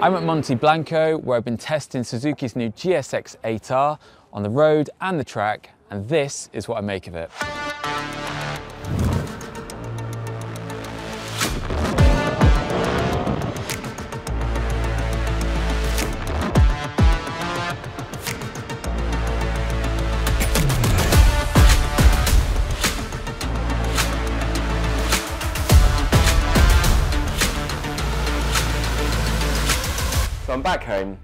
I'm at Monte Blanco, where I've been testing Suzuki's new GSX 8R on the road and the track, and this is what I make of it. So I'm back home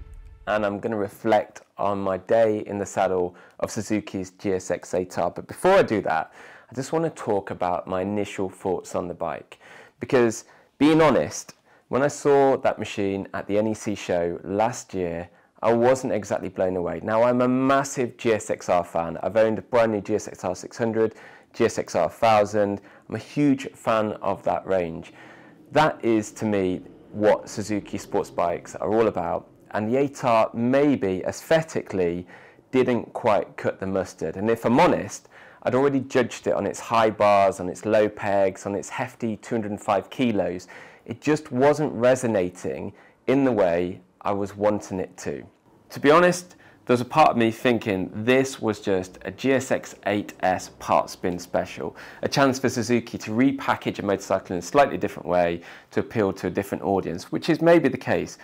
and I'm going to reflect on my day in the saddle of Suzuki's GSX 8R. But before I do that, I just want to talk about my initial thoughts on the bike. Because being honest, when I saw that machine at the NEC show last year, I wasn't exactly blown away. Now, I'm a massive GSXR fan. I've owned a brand new GSXR 600, GSXR 1000. I'm a huge fan of that range. That is, to me, what Suzuki sports bikes are all about, and the 8R maybe aesthetically didn't quite cut the mustard. And if I'm honest, I'd already judged it on its high bars, on its low pegs, on its hefty 205 kilos. It just wasn't resonating in the way I was wanting it to. To be honest, there's a part of me thinking this was just a GSX 8S part spin special, a chance for Suzuki to repackage a motorcycle in a slightly different way to appeal to a different audience, which is maybe the case,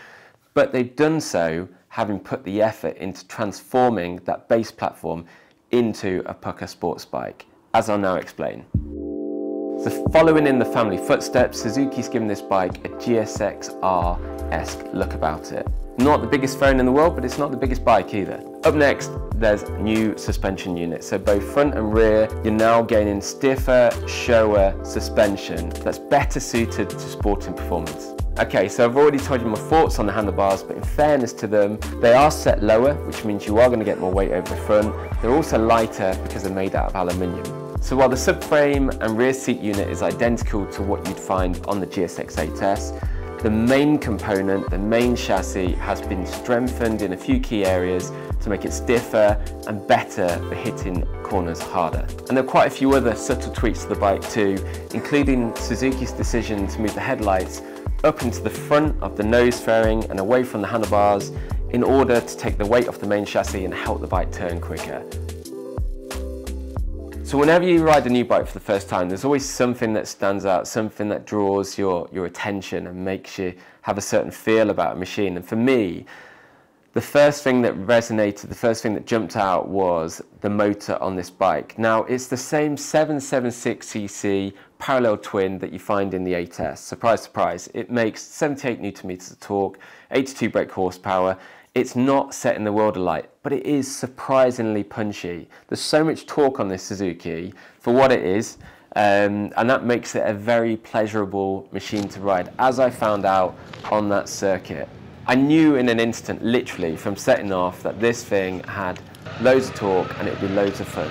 but they've done so having put the effort into transforming that base platform into a pucker sports bike, as I'll now explain. So following in the family footsteps, Suzuki's given this bike a GSX-R-esque look about it. Not the biggest phone in the world, but it's not the biggest bike either. Up next, there's new suspension units. So both front and rear, you're now gaining stiffer, shower suspension that's better suited to sporting performance. Okay, so I've already told you my thoughts on the handlebars, but in fairness to them, they are set lower, which means you are going to get more weight over the front. They're also lighter because they're made out of aluminium. So while the subframe and rear seat unit is identical to what you'd find on the GSX 8S, the main component, the main chassis, has been strengthened in a few key areas to make it stiffer and better for hitting corners harder. And there are quite a few other subtle tweaks to the bike too, including Suzuki's decision to move the headlights up into the front of the nose fairing and away from the handlebars in order to take the weight off the main chassis and help the bike turn quicker. So whenever you ride a new bike for the first time, there's always something that stands out, something that draws your attention and makes you have a certain feel about a machine. And for me, the first thing that resonated, the first thing that jumped out was the motor on this bike. Now, it's the same 776cc parallel twin that you find in the 8S. Surprise, surprise. It makes 78 Newton meters of torque, 82 brake horsepower. It's not setting the world alight, but it is surprisingly punchy. There's so much torque on this Suzuki for what it is, and that makes it a very pleasurable machine to ride, as I found out on that circuit. I knew in an instant, literally, from setting off, that this thing had loads of torque and it would be loads of fun.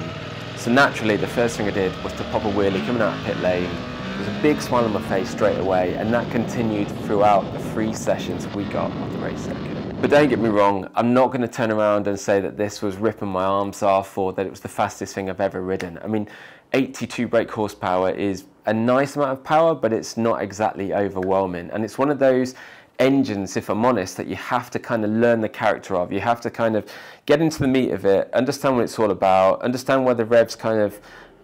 So naturally, the first thing I did was to pop a wheelie coming out of pit lane. There was a big smile on my face straight away, and that continued throughout the 3 sessions we got on the race circuit. But don't get me wrong, I'm not going to turn around and say that this was ripping my arms off or that it was the fastest thing I've ever ridden. I mean, 82 brake horsepower is a nice amount of power, but it's not exactly overwhelming. And it's one of those engines, if I'm honest, that you have to kind of learn the character of. You have to kind of get into the meat of it, understand what it's all about, understand where the revs kind of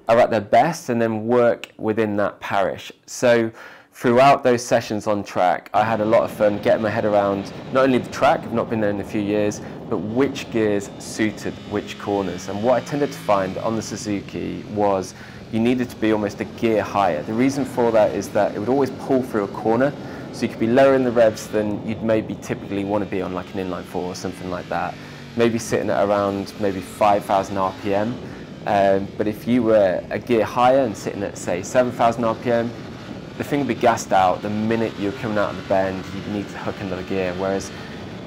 are at their best, and then work within that parish. So throughout those sessions on track, I had a lot of fun getting my head around not only the track, I've not been there in a few years, but which gears suited which corners. And what I tended to find on the Suzuki was you needed to be almost a gear higher. The reason for that is that it would always pull through a corner, so you could be lower in the revs than you'd maybe typically want to be on like an inline 4 or something like that. Maybe sitting at around maybe 5,000 RPM. But if you were a gear higher and sitting at say 7,000 RPM, the thing would be gassed out the minute you're coming out of the bend. You'd need to hook another gear, whereas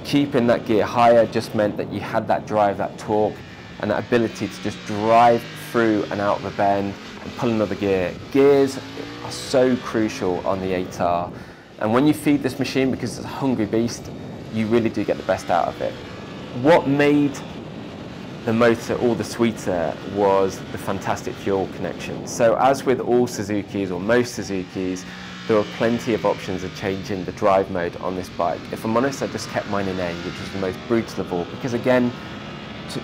keeping that gear higher just meant that you had that drive, that torque, and that ability to just drive through and out of a bend and pull another gear. Gears are so crucial on the 8R, and when you feed this machine, because it's a hungry beast, you really do get the best out of it. What made the motor all the sweeter was the fantastic fuel connection. So as with all Suzukis, or most Suzukis, there were plenty of options of changing the drive mode on this bike. If I'm honest, I just kept mine in A, which was the most brutal of all, because again,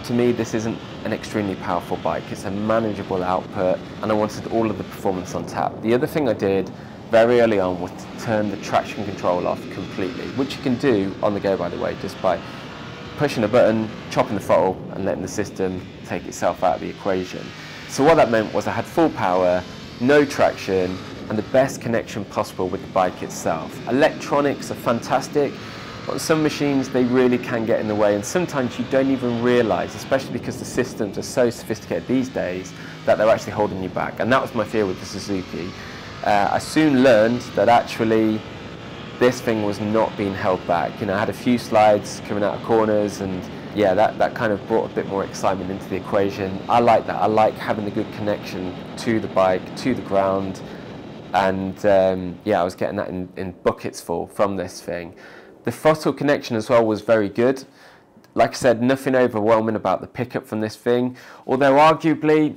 to me, this isn't an extremely powerful bike. It's a manageable output, and I wanted all of the performance on tap. The other thing I did very early on was to turn the traction control off completely, which you can do on the go, by the way, just by pushing a button, chopping the throttle, and letting the system take itself out of the equation. So what that meant was I had full power, no traction, and the best connection possible with the bike itself. Electronics are fantastic. On some machines, they really can get in the way, and sometimes you don't even realize, especially because the systems are so sophisticated these days, that they're actually holding you back. And that was my fear with the Suzuki. I soon learned that actually this thing was not being held back. You know, I had a few slides coming out of corners, and yeah, that kind of brought a bit more excitement into the equation. I like that. I like having a good connection to the bike, to the ground, and yeah, I was getting that in buckets full from this thing. The throttle connection as well was very good. Like I said, nothing overwhelming about the pickup from this thing, although arguably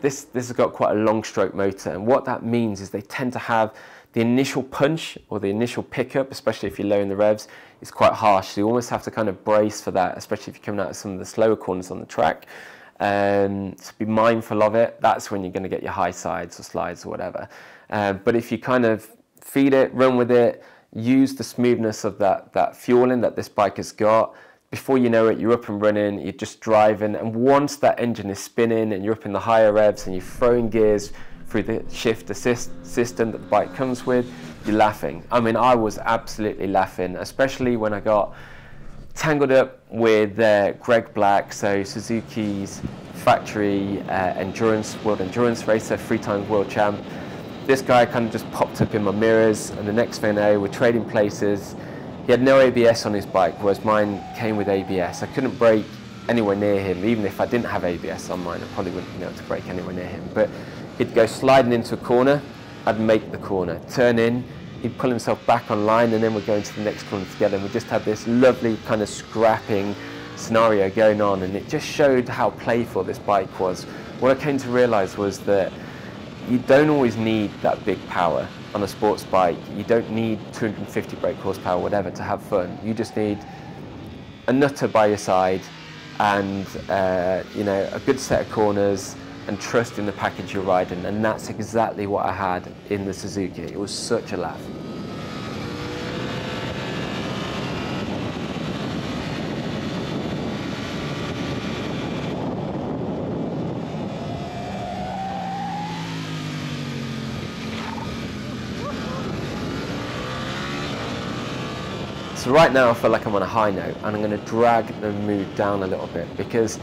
this has got quite a long stroke motor, and what that means is they tend to have the initial punch or the initial pickup, especially if you're low in the revs, is quite harsh. So you almost have to kind of brace for that, especially if you're coming out of some of the slower corners on the track. So be mindful of it. That's when you're going to get your high sides or slides or whatever. But if you kind of feed it, run with it, use the smoothness of that fueling that this bike has got, before you know it, you're up and running, you're just driving, and once that engine is spinning and you're up in the higher revs and you're throwing gears through the shift assist system that the bike comes with, you're laughing. I mean, I was absolutely laughing, especially when I got tangled up with Greg Black, so Suzuki's factory world endurance racer, 3-time world champ. This guy kind of just popped up in my mirrors, and the next thing I know, we're trading places. He had no ABS on his bike, whereas mine came with ABS. I couldn't brake anywhere near him. Even if I didn't have ABS on mine, I probably wouldn't be able to brake anywhere near him. But he'd go sliding into a corner, I'd make the corner, turn in, he'd pull himself back on line, and then we'd go into the next corner together. And we just had this lovely kind of scrapping scenario going on, and it just showed how playful this bike was. What I came to realize was that you don't always need that big power on a sports bike. You don't need 250 brake horsepower, whatever, to have fun. You just need a nutter by your side and you know, a good set of corners and trust in the package you're riding. And that's exactly what I had in the Suzuki. It was such a laugh. So right now I feel like I'm on a high note, and I'm going to drag the mood down a little bit, because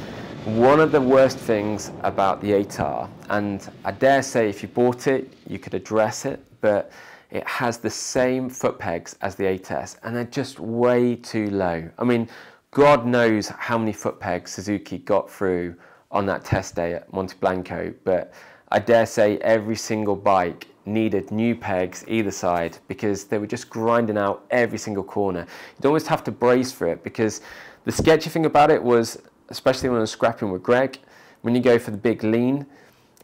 one of the worst things about the 8R, and I dare say if you bought it you could address it, but it has the same foot pegs as the 8S, and they're just way too low. I mean, God knows how many foot pegs Suzuki got through on that test day at Monte Blanco, but I dare say every single bike needed new pegs either side, because they were just grinding out every single corner. You'd almost have to brace for it, because the sketchy thing about it was, especially when I was scrapping with Greg, when you go for the big lean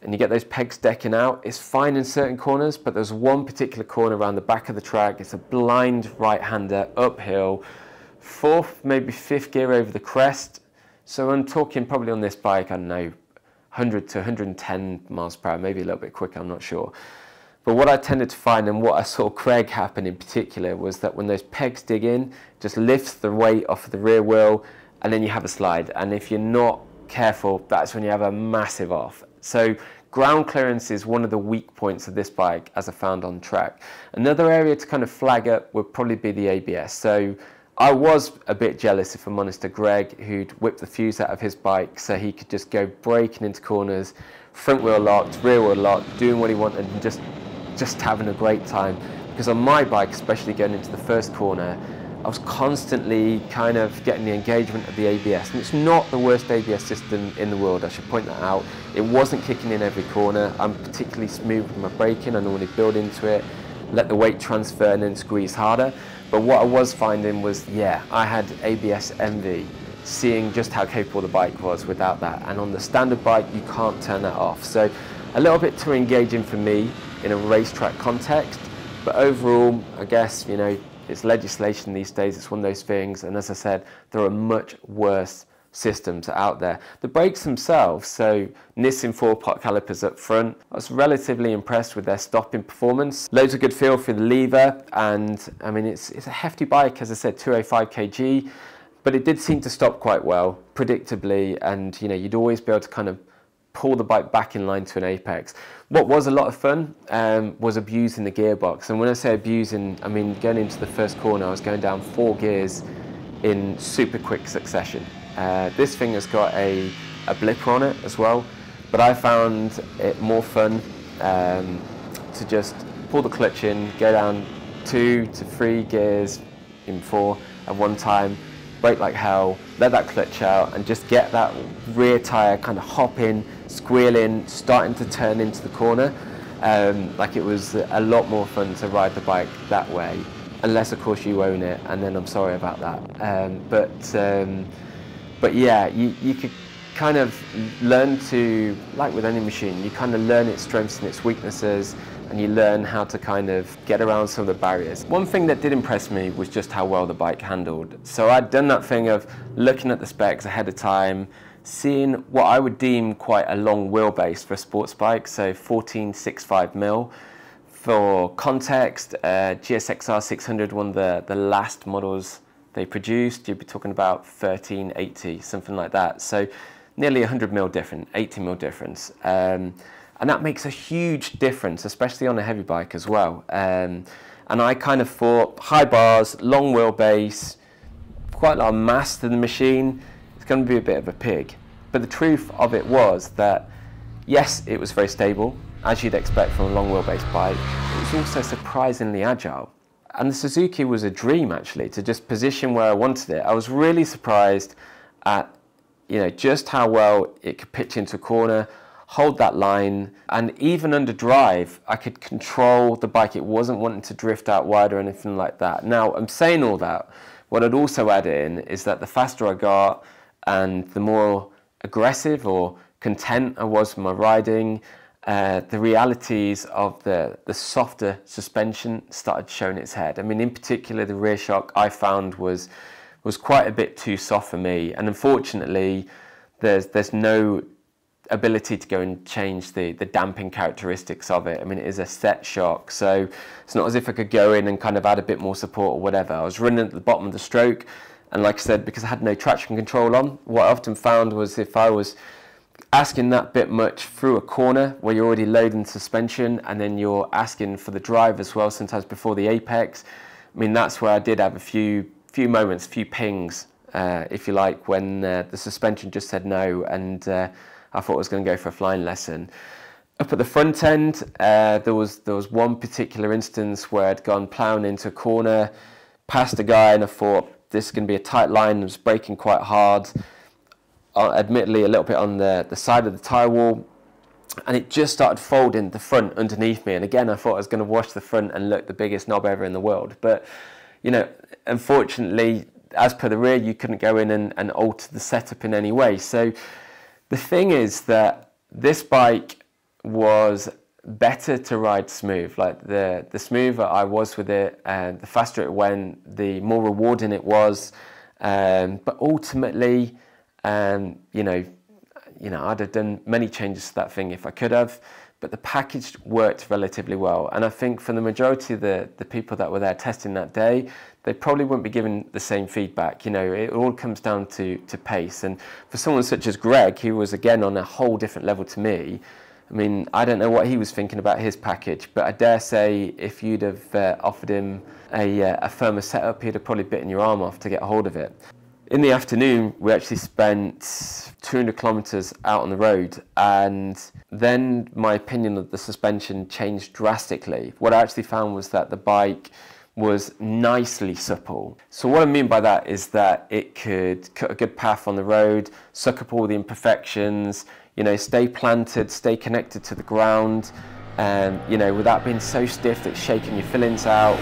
and you get those pegs decking out, it's fine in certain corners, but there's one particular corner around the back of the track. It's a blind right-hander uphill, 4th, maybe 5th gear over the crest. So I'm talking probably on this bike, I don't know, 100 to 110 miles per hour, maybe a little bit quicker, I'm not sure. But what I tended to find, and what I saw Craig happen in particular, was that when those pegs dig in, just lifts the weight off of the rear wheel, and then you have a slide. And if you're not careful, that's when you have a massive off. So ground clearance is one of the weak points of this bike, as I found on track. Another area to kind of flag up would probably be the ABS. So I was a bit jealous, if I'm honest, of Greg, who'd whipped the fuse out of his bike so he could just go braking into corners, front wheel locked, rear wheel locked, doing what he wanted, and just having a great time. Because on my bike, especially going into the first corner, I was constantly kind of getting the engagement of the ABS, and it's not the worst ABS system in the world, I should point that out. It wasn't kicking in every corner. I'm particularly smooth with my braking. I normally build into it, let the weight transfer, and then squeeze harder. But what I was finding was, yeah, I had ABS envy, seeing just how capable the bike was without that. And on the standard bike, you can't turn that off. So a little bit too engaging for me in a racetrack context, But overall, I guess, you know, it's legislation these days, it's one of those things, and as I said, there are much worse systems out there. The brakes themselves, so Nissan 4-pot calipers up front, I was relatively impressed with their stopping performance. Loads of good feel for the lever, and I mean, it's a hefty bike, as I said, 205 kg, but it did seem to stop quite well, predictably, and you know, you'd always be able to kind of pull the bike back in line to an apex. What was a lot of fun was abusing the gearbox, and when I say abusing, I mean going into the first corner, I was going down 4 gears in super quick succession. This thing has got a blipper on it as well, but I found it more fun to just pull the clutch in, go down 2 to 3 gears in 4 at one time, brake like hell, let that clutch out, and just get that rear tyre kind of hopping, squealing, starting to turn into the corner. Like it was a lot more fun to ride the bike that way, unless of course you own it, and then I'm sorry about that. But yeah, you could kind of learn to, like with any machine, you kind of learn its strengths and its weaknesses, and you learn how to kind of get around some of the barriers. One thing that did impress me was just how well the bike handled. So I'd done that thing of looking at the specs ahead of time, seeing what I would deem quite a long wheelbase for a sports bike, so 14.65mm. For context, GSX 600, one of the last models they produced, you'd be talking about 1380, something like that. So nearly 100mm different, 80mm difference. And that makes a huge difference, especially on a heavy bike as well. And I kind of thought high bars, long wheelbase, quite a lot of mass to the machine, it's going to be a bit of a pig. But the truth of it was that, yes, it was very stable, as you'd expect from a long wheelbase bike. It was also surprisingly agile. And the Suzuki was a dream, actually, to just position where I wanted it. I was really surprised at, you know, just how well it could pitch into a corner, hold that line, and even under drive, I could control the bike. It wasn't wanting to drift out wide or anything like that. Now, I'm saying all that. What I'd also add in is that the faster I got and the more aggressive or content I was with my riding, the realities of the softer suspension started showing its head. I mean, in particular, the rear shock I found was quite a bit too soft for me, and unfortunately, there's no ability to go and change the damping characteristics of it. I mean, it is a set shock, so it's not as if I could go in and kind of add a bit more support or whatever. I was running at the bottom of the stroke, and like I said, because I had no traction control on, what I often found was if I was asking that bit much through a corner where you're already loading suspension, and then you're asking for the drive as well, sometimes before the apex, I mean, that's where I did have a few moments, few pings, if you like, when the suspension just said no, and I thought I was going to go for a flying lesson. Up at the front end, there was one particular instance where I'd gone ploughing into a corner, past a guy, and I thought this is going to be a tight line. I was braking quite hard, admittedly a little bit on the side of the tyre wall, and it just started folding the front underneath me. And again, I thought I was going to wash the front and look the biggest knob ever in the world. But, you know, unfortunately, as per the rear, you couldn't go in and alter the setup in any way. So the thing is that this bike was better to ride smooth. Like the smoother I was with it, and the faster it went, the more rewarding it was. But ultimately, you know, I'd have done many changes to that thing if I could have, but the package worked relatively well. And I think for the majority of the people that were there testing that day, they probably wouldn't be giving the same feedback. You know, it all comes down to pace. And for someone such as Greg, who was again on a whole different level to me, I mean, I don't know what he was thinking about his package, but I dare say if you'd have offered him a firmer setup, he'd have probably bitten your arm off to get a hold of it. In the afternoon, we actually spent 200 kilometers out on the road, and then my opinion of the suspension changed drastically. What I actually found was that the bike was nicely supple. So what I mean by that is that it could cut a good path on the road, suck up all the imperfections, you know, stay planted, stay connected to the ground, you know, without being so stiff that it's shaking your fillings out,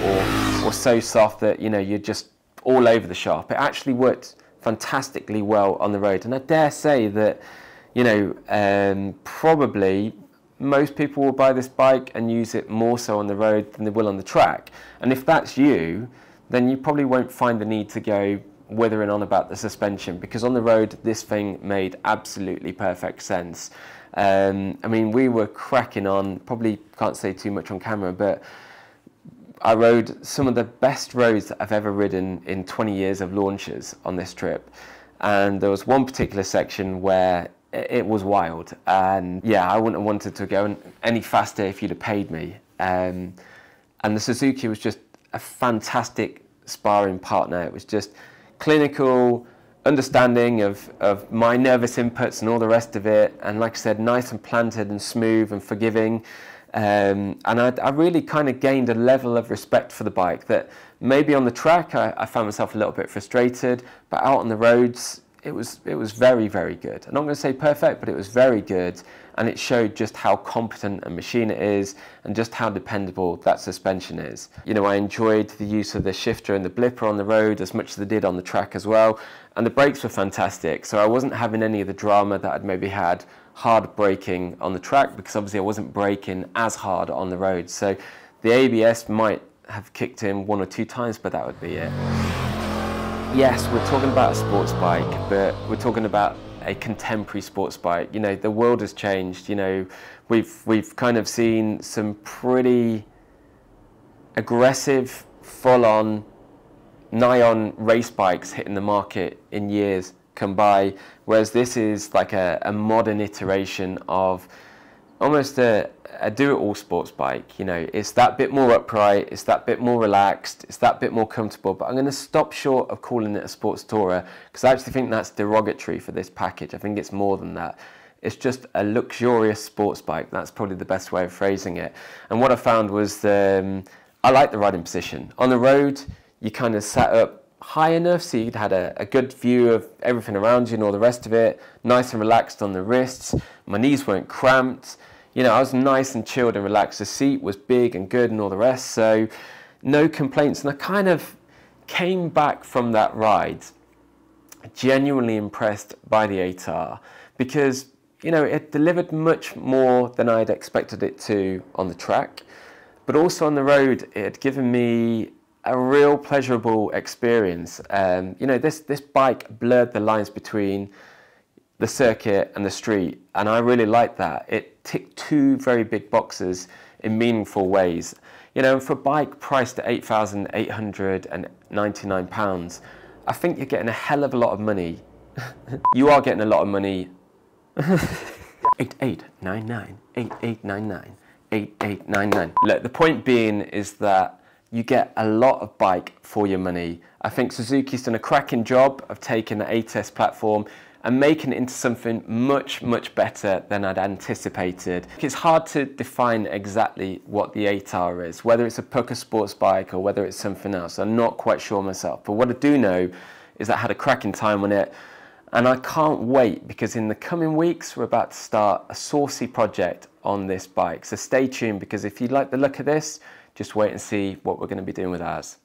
or so soft that, you know, you're just all over the shop. It actually worked fantastically well on the road, and I dare say that, you know, probably most people will buy this bike and use it more so on the road than they will on the track. And if that's you, then you probably won't find the need to go withering on about the suspension, because on the road this thing made absolutely perfect sense. I mean, we were cracking on, probably can't say too much on camera, but I rode some of the best roads that I've ever ridden in 20 years of launches on this trip. And there was one particular section where it was wild, and yeah, I wouldn't have wanted to go any faster if you'd have paid me. And the Suzuki was just a fantastic sparring partner. It was just clinical, understanding of my nervous inputs and all the rest of it, and like I said, nice and planted and smooth and forgiving. And I really kind of gained a level of respect for the bike that maybe on the track I found myself a little bit frustrated, but out on the roads it was very, very good. I'm not going to say perfect, but it was very good, and it showed just how competent a machine it is and just how dependable that suspension is. You know, I enjoyed the use of the shifter and the blipper on the road as much as I did on the track as well, and the brakes were fantastic, so I wasn't having any of the drama that I'd maybe had hard braking on the track, because obviously I wasn't braking as hard on the road. So the ABS might have kicked in 1 or 2 times, but that would be it. Yes, we're talking about a sports bike, but we're talking about a contemporary sports bike. You know, the world has changed. You know, we've kind of seen some pretty aggressive, full-on, nigh-on race bikes hitting the market in years come by, whereas this is like a modern iteration of almost a do-it-all sports bike. You know, it's that bit more upright, it's that bit more relaxed, it's that bit more comfortable, but I'm going to stop short of calling it a sports tourer, because I actually think that's derogatory for this package. I think it's more than that. It's just a luxurious sports bike. That's probably the best way of phrasing it. And what I found was I like the riding position. On the road, you kind of sat up high enough so you had a good view of everything around you and all the rest of it, nice and relaxed on the wrists. My knees weren't cramped. You know, I was nice and chilled and relaxed. The seat was big and good and all the rest, so no complaints. And I kind of came back from that ride genuinely impressed by the 8R, because, you know, it delivered much more than I'd expected it to on the track, but also on the road it had given me a real pleasurable experience. You know, this bike blurred the lines between the circuit and the street, and I really liked that. It ticked 2 very big boxes in meaningful ways. You know, for a bike priced at £8,899, I think you're getting a hell of a lot of money. You are getting a lot of money. 8899, 8899, 8899. Look, the point being is that you get a lot of bike for your money. I think Suzuki's done a cracking job of taking the 8S platform and making it into something much, much better than I'd anticipated. It's hard to define exactly what the 8R is, whether it's a pucker sports bike or whether it's something else. I'm not quite sure myself, but what I do know is that I had a cracking time on it, and I can't wait, because in the coming weeks we're about to start a saucy project on this bike. So stay tuned, because if you like the look of this, just wait and see what we're going to be doing with ours.